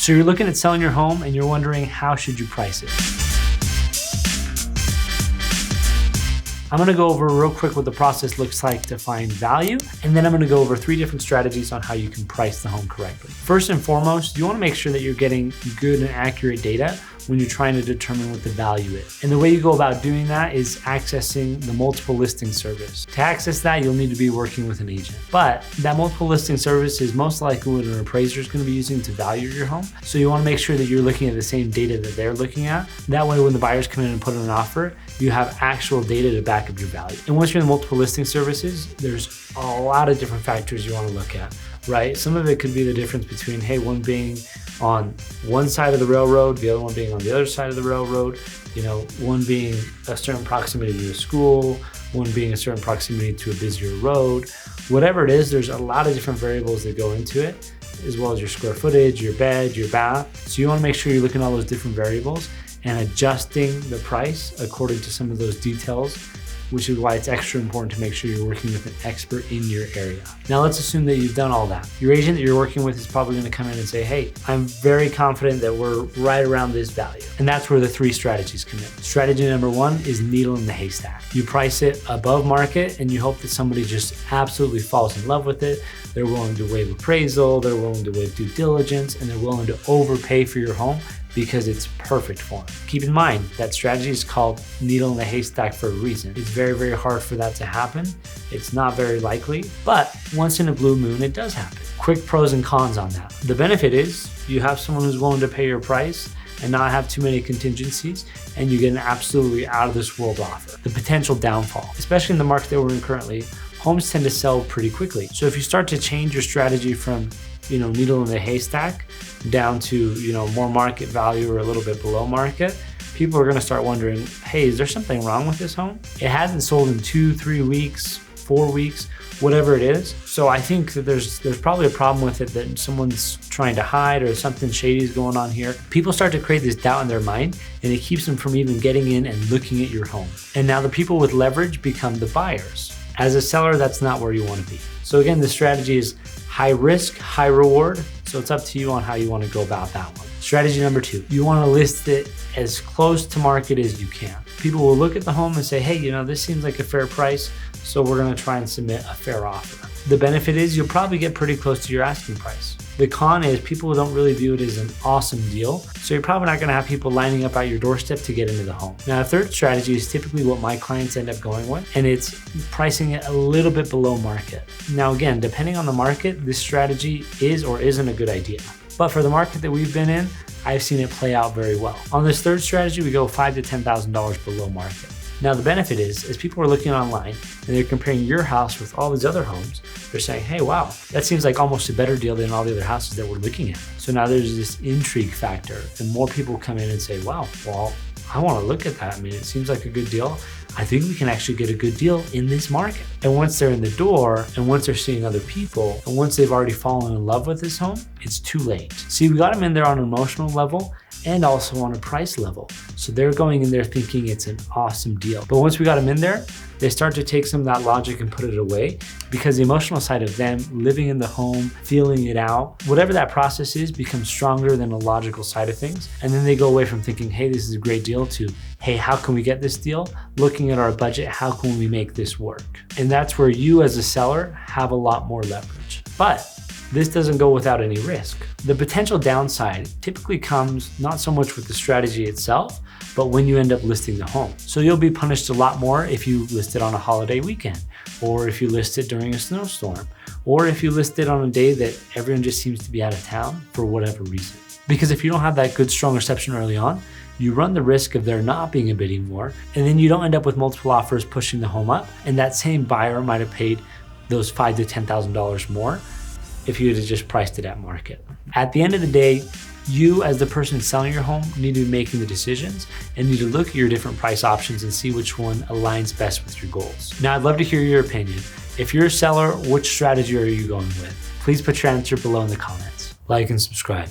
So you're looking at selling your home and you're wondering, how should you price it? I'm gonna go over real quick what the process looks like to find value, and then I'm gonna go over 3 different strategies on how you can price the home correctly. First and foremost, you wanna make sure that you're getting good and accurate data when you're trying to determine what the value is. And the way you go about doing that is accessing the multiple listing service. To access that, you'll need to be working with an agent. But that multiple listing service is most likely what an appraiser is gonna be using to value your home. So you wanna make sure that you're looking at the same data that they're looking at. That way, when the buyers come in and put in an offer, you have actual data to back up your value. And once you're in multiple listing services, there's a lot of different factors you wanna look at, right? Some of it could be the difference between, hey, one being on one side of the railroad, the other one being on the other side of the railroad, one being a certain proximity to a school, one being a certain proximity to a busier road. Whatever it is, there's a lot of different variables that go into it, as well as your square footage, your bed, your bath. So you wanna make sure you're looking at all those different variables and adjusting the price according to some of those details, which is why it's extra important to make sure you're working with an expert in your area. Now let's assume that you've done all that. Your agent that you're working with is probably gonna come in and say, hey, I'm very confident that we're right around this value. And that's where the 3 strategies come in. Strategy number 1 is needle in the haystack. You price it above market and you hope that somebody just absolutely falls in love with it. They're willing to waive appraisal, they're willing to waive due diligence, and they're willing to overpay for your home because it's perfect for them. Keep in mind, that strategy is called needle in the haystack for a reason. It's very, very hard for that to happen. It's not very likely, but once in a blue moon, it does happen. Quick pros and cons on that. The benefit is you have someone who's willing to pay your price and not have too many contingencies, and you get an absolutely out of this world offer. The potential downfall, especially in the market that we're in currently, homes tend to sell pretty quickly. So if you start to change your strategy from needle in the haystack down to more market value or a little bit below market, people are going to start wondering, hey, is there something wrong with this home? It hasn't sold in 2, 3 weeks, 4 weeks, whatever it is. So I think that there's probably a problem with it, that someone's trying to hide or something shady is going on here. People start to create this doubt in their mind, and it keeps them from even getting in and looking at your home. And now the people with leverage become the buyers. As a seller, that's not where you want to be. So again, the strategy is high risk, high reward. So it's up to you on how you want to go about that one. Strategy number 2, you want to list it as close to market as you can. People will look at the home and say, hey, this seems like a fair price, so we're going to try and submit a fair offer. The benefit is you'll probably get pretty close to your asking price. The con is people don't really view it as an awesome deal, so you're probably not going to have people lining up at your doorstep to get into the home. Now, a third strategy is typically what my clients end up going with, and it's pricing it a little bit below market. Now, again, depending on the market, this strategy is or isn't a good idea. But for the market that we've been in, I've seen it play out very well. On this third strategy, we go $5,000 to $10,000 below market. Now, the benefit is, as people are looking online and they're comparing your house with all these other homes, they're saying, hey, wow, that seems like almost a better deal than all the other houses that we're looking at. So now there's this intrigue factor, and more people come in and say, wow, well, I want to look at that. I mean, it seems like a good deal. I think we can actually get a good deal in this market. And once they're in the door, and once they're seeing other people, and once they've already fallen in love with this home, it's too late. See, we got them in there on an emotional level and also on a price level. So they're going in there thinking it's an awesome deal. But once we got them in there, they start to take some of that logic and put it away, because the emotional side of them living in the home, feeling it out, whatever that process is, becomes stronger than the logical side of things. And then they go away from thinking, hey, this is a great deal, to, hey, how can we get this deal? Looking at our budget, how can we make this work? And that's where you as a seller have a lot more leverage. But this doesn't go without any risk. The potential downside typically comes not so much with the strategy itself, but when you end up listing the home. So you'll be punished a lot more if you list it on a holiday weekend, or if you list it during a snowstorm, or if you list it on a day that everyone just seems to be out of town for whatever reason. Because if you don't have that good, strong reception early on, you run the risk of there not being a bidding war, and then you don't end up with multiple offers pushing the home up, and that same buyer might have paid those $5,000 to $10,000 more if you had just priced it at market. At the end of the day, you as the person selling your home need to be making the decisions and need to look at your different price options and see which one aligns best with your goals. Now, I'd love to hear your opinion. If you're a seller, which strategy are you going with? Please put your answer below in the comments. Like and subscribe.